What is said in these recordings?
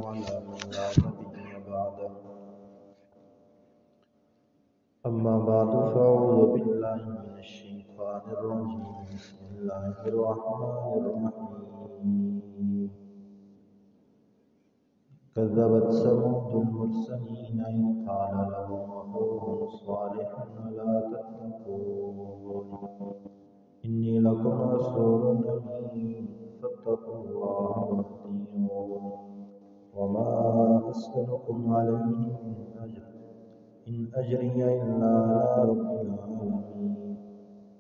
على من لا نبي بعده أما بعد فأعوذ بالله من الشيطان الرجيم بسم الله الرحمن الرحيم كذبت ثمود المرسلين إذ قال لهم أخوهم صالح ألا تتقون إني لكم رسول أمين فاتقوا الله وأطيعون وما أسألكم عليه من أجر إن أجري إلا على رب العالمين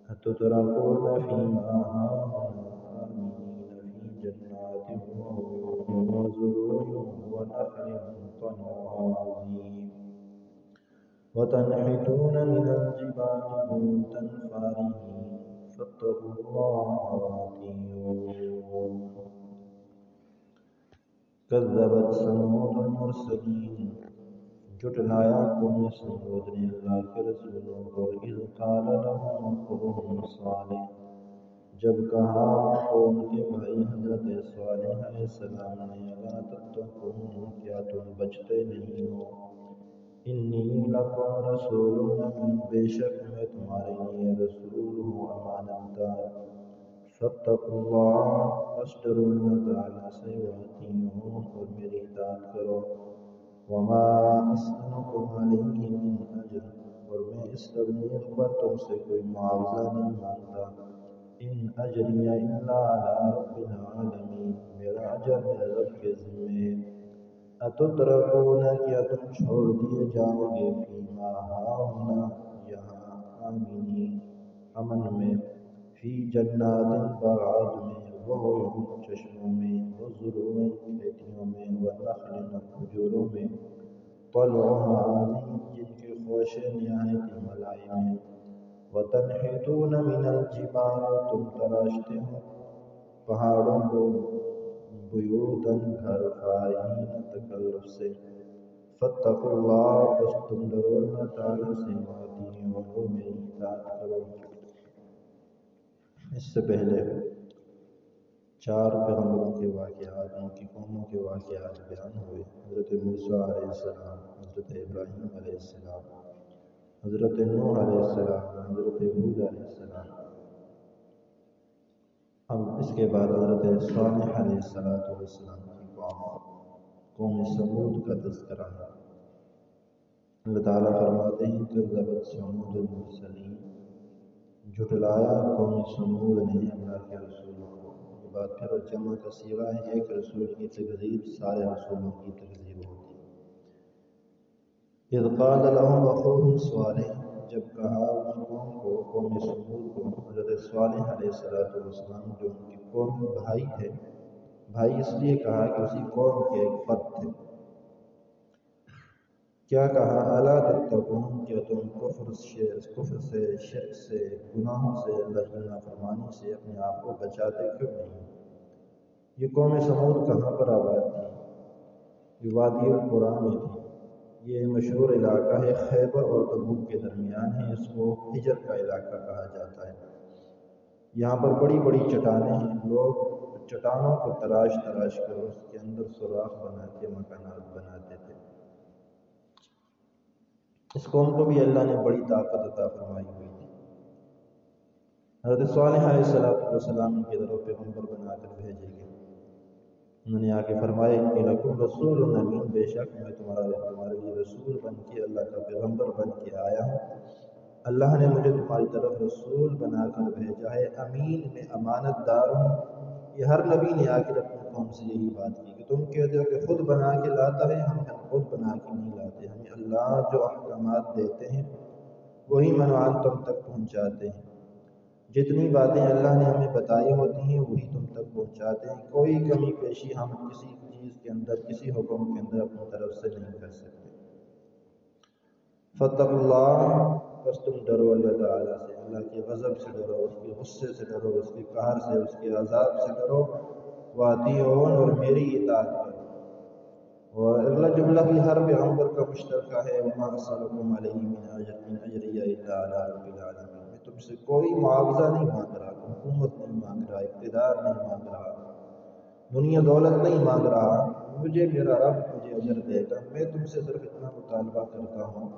أتتركون فيما هاهنا آمنين في جنات وعيون وزروع ونخل طلعها عظيم وتنحتون من الجبال بيوتا فارهين فاتقوا الله وأطيعون كذبت ثمود المرسلين جھٹلایا قوم ثمود نے اللہ کے رسولوں کو اذ قال لهم اخوهم صالح جب کہا قوم کے بھائی حضرت صالح علیہ السلام نے الا تتقون کیا تم بچتے نہیں ہو انی لکم رسول امین بے شک میں تمہارے لیے رسول ہوں امانت دار فاتقوا اللہ پس ڈرو اللہ تعالیٰ سے واطیعون اور میری اطاعت کرو وما اسألکم علیہ من اجر اور میں اس تبلیغ پر تم سے کوئی معاوضہ نہیں مانگتا ان اجری الا علی رب العالمین میرا اجر میرے رب کے ذمے اتترکون کیا تم چھوڑ دیے جاؤ گے فیما ہاہنا یہاں آمنین امن میں فی جنات باغات میں وعیون چشموں میں وزروع کھیتیوں میں ونخل کھجوروں میں طلعها عظیم جن کے خوشے نہایت ملائم ہیں وتنحتون من الجبال تم تراشتے ہو پہاڑوں کو بیوتاً گھر فارہین تکلف سے فاتقوا اللہ پس تم ڈرو اللہ تعالیٰ سے واطیعون اور میری اطاعت کرو اس سے پہلے 4 پیغمبروں کے واقعات ان کی قوموں کے واقعات بیان ہوئے حضرت موسیٰ علیہ السلام حضرت ابراہیم علیہ السلام حضرت نوح علیہ السلام حضرت ہود علیہ السلام اب اس کے بعد حضرت صالح علیہ السلام کی قوم ثمود کا تذکرہ ہے اللہ تعالیٰ فرماتے ہیں کذبت ثمود المرسلین جھٹلایا قوم ثمود نے اللہ کے رسولوں کو یہ بات پھر جمع کا صیغہ ہے ایک رسول کی تکذیب سارے رسولوں کی تکذیب ہوتی ہے اذ قال لهم اخوهم صالح جب کہا اس قوم کو قوم ثمود کو حضرت صالح علیہ السلام جو ان کی قوم بھائی تھے بھائی اس لیے کہا کہ اسی قوم کے ایک فرد تھے کیا کہا الا تتقون کیا تم کفر سے شرک سے گناہوں سے اللہ کی نافرمانی سے اپنے آپ کو بچاتے کیوں نہیں یہ قوم ثمود کہاں پر آباد تھی یہ وادی القریٰ میں تھی یہ مشہور علاقہ ہے خیبر اور تبوک کے درمیان ہے اس کو حجر کا علاقہ کہا جاتا ہے یہاں پر بڑی بڑی چٹانیں ہیں لوگ چٹانوں کو تراش کر اس کے اندر سوراخ بنا کے مکانات بناتے تھے اس قوم کو بھی اللہ نے بڑی طاقت عطا فرمائی ہوئی تھی حضرت صالح علیہ السلام کی طرف پیغمبر بنا کر بھیجے گئے انہوں نے آ کے فرمایا انی لکم رسول امین بے شک میں تمہارے لیے رسول بن کے اللہ کا پیغمبر بن کے آیا ہوں اللہ نے مجھے تمہاری طرف رسول بنا کر بھیجا ہے امین میں امانت دار ہوں یہ ہر نبی نے آ کے اپنی قوم سے یہی بات کی کہ تم کہتے ہو کہ خود بنا کے لاتا ہے ہم خود بنا کے نہیں لاتے ہمیں اللہ جو احکامات دیتے ہیں وہی منوال تم تک پہنچاتے ہیں جتنی باتیں اللہ نے ہمیں بتائی ہوتی ہیں وہی تم تک پہنچاتے ہیں کوئی کمی پیشی ہم کسی چیز کے اندر کسی حکم کے اندر اپنی طرف سے نہیں کر سکتے فاتقوا اللہ بس تم ڈرو اللہ تعالیٰ سے اللہ کے غضب سے ڈرو اس کے غصے سے ڈرو اس کے قہر سے اس کے عذاب سے ڈرو واطیعون اور میری اطاعت کرو اور اگلا جملہ بھی ہر پیغمبر کا مشترکہ ہے وما اسألکم علیہ من اجر ان اجری الا علی رب العالمین میں تم سے کوئی معاوضہ نہیں مانگ رہا حکومت نہیں مانگ رہا اقتدار نہیں مانگ رہا دنیا دولت نہیں مانگ رہا مجھے میرا رب مجھے اجر دے گا۔ میں تم سے صرف اتنا مطالبہ کرتا ہوں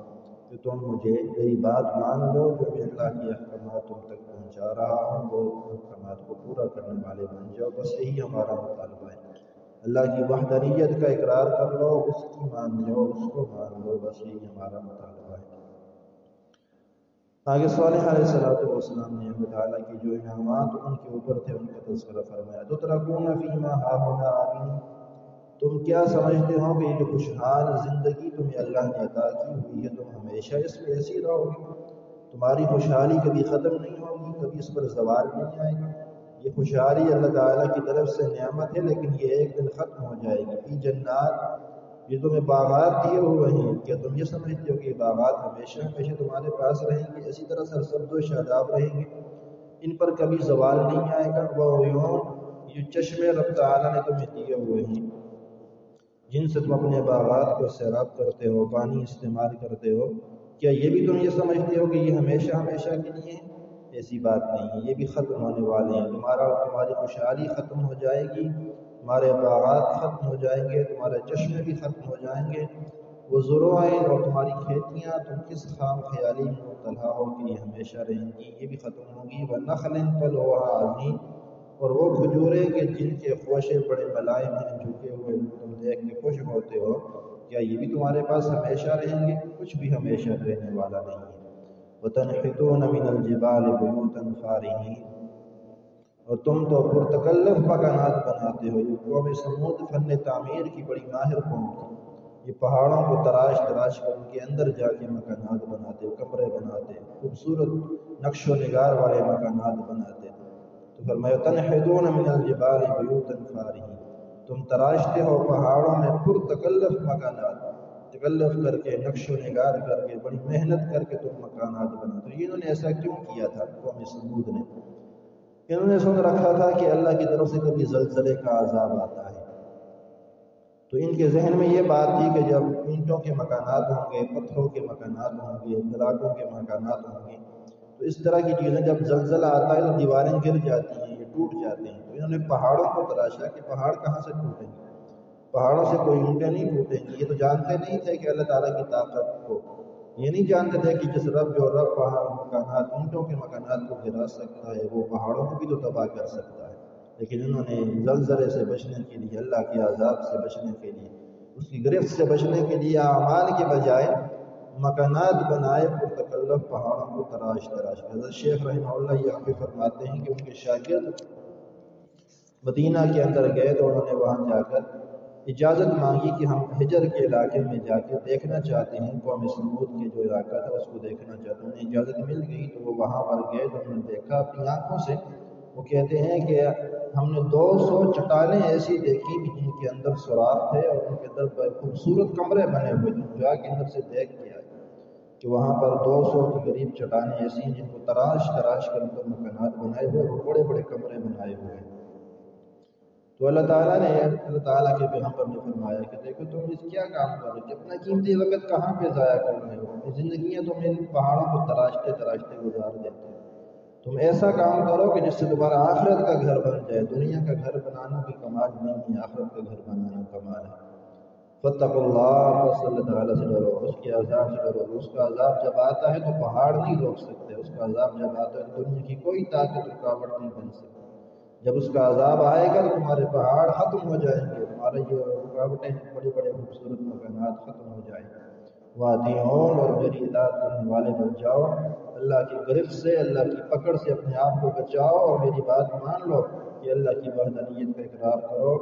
کہ تم مجھے میری بات مان لو، جو میں اللہ کے احکامات تم تک پہنچا رہا ہوں وہ احکامات کو پورا کرنے والے بن جاؤ، بس یہی ہمارا مطالبہ ہے۔ اللہ کی وحدانیت کا اقرار کر لو، اس کی مان لو، اس کو مان لو، بس یہی ہمارا مطالبہ ہے۔ آگے صالح علیہ السلام نے اللہ تعالیٰ کی جو انعامات ان کے اوپر تھے ان کا تذکرہ فرمایا۔ تترکون فیما ہاہنا آمین، تم کیا سمجھتے ہو کہ یہ جو خوشحال زندگی تمہیں اللہ نے عطا کی ہوئی ہے تم ہمیشہ اس میں ایسی رہو گے؟ تمہاری خوشحالی کبھی ختم نہیں ہوگی، کبھی اس پر زوال نہیں آئے گا۔ یہ خوشحالی اللہ تعالیٰ کی طرف سے نعمت ہے، لیکن یہ ایک دن ختم ہو جائے گی۔ فی جنات، یہ تمہیں باغات دیے ہوئے ہیں، کیا تم یہ سمجھتے ہو کہ یہ باغات ہمیشہ ہمیشہ تمہارے پاس رہیں گے؟ اسی طرح سرسبز و شاداب رہیں گے، ان پر کبھی زوال نہیں آئے گا۔ وعیون، یہ چشمے رب تعالیٰ نے تمہیں دیے ہوئے ہیں جن سے تم اپنے باغات کو سیراب کرتے ہو، پانی استعمال کرتے ہو، کیا یہ بھی تم یہ سمجھتے ہو کہ یہ ہمیشہ ہمیشہ کے لیے ہیں؟ ایسی بات نہیں ہے، یہ بھی ختم ہونے والے ہیں۔ تمہاری خوشحالی ختم ہو جائے گی، تمہارے باغات ختم ہو جائیں گے، تمہارے چشمے بھی ختم ہو جائیں گے۔ وہ ذروعیں اور تمہاری کھیتیاں، تم کس خام خیالی میں مبتلا ہو کہ یہ ہمیشہ رہیں گی، یہ بھی ختم ہوں گی۔ وَنَخْلٍ طَلْعُهَا عَضِيمٌ، اور وہ کھجوریں کہ جن کے خوشے بڑے ملائم ہیں، جھکے ہوئے تم دیکھ کے خوش ہوتے ہو، کیا یہ بھی تمہارے پاس ہمیشہ رہیں گے؟ کچھ بھی ہمیشہ رہنے والا نہیں ہے۔ وَتَنْحِتُونَ مِنَ الْجِبَالِ بُيُوتًا فَارِهِينَ، اور تم تو پرتکلف مکانات بناتے ہو۔ یہ قوم سمود فن تعمیر کی بڑی ماہر قوم تھی، یہ پہاڑوں کو تراش تراش کر ان کے اندر جا کے مکانات بناتے، کمرے بناتے، خوبصورت نقش و نگار والے مکانات بناتے تھے۔ تو فرمایا تنحتون من الجبال بیوتا فارہین، تم تراشتے ہو پہاڑوں میں پرتکلف مکانات، تکلف کر کے، نقش و نگار کر کے، بڑی محنت کر کے تم مکانات بناتے ہو۔ انہوں نے ایسا کیوں کیا تھا؟ قوم سمود نے انہوں نے سن رکھا تھا کہ اللہ کی طرف سے کبھی زلزلے کا عذاب آتا ہے، تو ان کے ذہن میں یہ بات تھی کہ جب اینٹوں کے مکانات ہوں گے، پتھروں کے مکانات ہوں گے، بلاکوں کے مکانات ہوں گے، تو اس طرح کی چیزیں جب زلزلہ آتا ہے تو دیواریں گر جاتی ہیں، یہ ٹوٹ جاتے ہیں۔ تو انہوں نے پہاڑوں کو تراشا کہ پہاڑ کہاں سے ٹوٹیں گے، پہاڑوں سے کوئی اینٹیں نہیں ٹوٹیں گی۔ یہ تو جانتے نہیں تھے کہ اللہ تعالیٰ کی طاقت کو، یہ نہیں جانتے تھے کہ جو رب پہاڑ مکانات، اینٹوں کے مکانات کو گرا سکتا ہے، وہ پہاڑوں کو بھی تو تباہ کر سکتا ہے۔ لیکن انہوں نے زلزلے سے بچنے کے لیے، اللہ کے عذاب سے بچنے کے لیے، اس کی گرفت سے بچنے کے لیے اعمال کے بجائے مکانات بنائے پرتکلف پہاڑوں کو تراش تراش کر۔ حضرت شیخ رحمہ اللہ یہاں پہ فرماتے ہیں کہ ان کے شاگرد مدینہ کے اندر گئے تو انہوں نے وہاں جا کر اجازت مانگی کہ ہم حجر کے علاقے میں جا کے دیکھنا چاہتے ہیں، قوم سمود کے جو علاقہ تھا اس کو دیکھنا چاہتے ہیں۔ انہیں اجازت مل گئی تو وہ وہاں پر گئے تو انہوں نے دیکھا اپنی آنکھوں سے۔ وہ کہتے ہیں کہ ہم نے 200 چٹانیں ایسی دیکھی جن کے اندر سوراخ تھے اور ان کے اندر خوبصورت کمرے بنے ہوئے، جا کے اندر سے دیکھ کے آئے کہ وہاں پر 200 کے قریب چٹانیں ایسی ہیں جن کو تراش تراش کر اندر مکانات بنائے ہوئے اور بڑے بڑے کمرے بنائے ہوئے ہیں۔ تو اللہ تعالیٰ کے پیغمبر نے فرمایا کہ دیکھو تم اس کیا کام کر رہے ہو، اپنا قیمتی وقت کہاں پہ ضائع کر رہے ہو، زندگیاں تم ان پہاڑوں کو تراشتے تراشتے گزار دیتے ہو۔ تم ایسا کام کرو کہ جس سے تمہارا آخرت کا گھر بن جائے۔ دنیا کا گھر بنانا بھی کمال نہیں ہے، آخرت کا گھر بنانا کمال ہے۔ فاتقوا اللہ، بس اللہ تعالیٰ سے ڈرو، اس کے عذاب سے ڈرو۔ اس کا عذاب جب آتا ہے تو پہاڑ نہیں روک سکتے، اس کا عذاب جب آتا ہے تو دنیا کی کوئی طاقت رکاوٹ نہیں بن سکتی۔ جب اس کا عذاب آئے گا تو تمہارے پہاڑ ختم ہو جائیں گے، تمہارے یہ رکاوٹیں بڑے بڑے خوبصورت مکانات ختم ہو جائیں گے۔ وَأَطِیعُونِ، اور میری اطاعت کرنے والے بن جاؤ، اللہ کی گرفت سے، اللہ کی پکڑ سے اپنے آپ کو بچاؤ اور میری بات مان لو کہ اللہ کی وحدانیت کا اقرار کرو،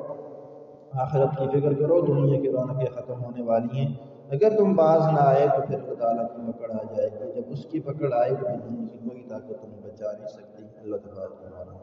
آخرت کی فکر کرو، دنیا کی رونقیں ختم ہونے والی ہیں۔ اگر تم باز نہ آئے تو پھر اللہ تعالیٰ کی پکڑ آ جائے گی، جب اس کی پکڑ آئے گی تو دنیا کی کوئی طاقت تمہیں بچا نہیں سکتی۔ اللہ تبارک و تعالیٰ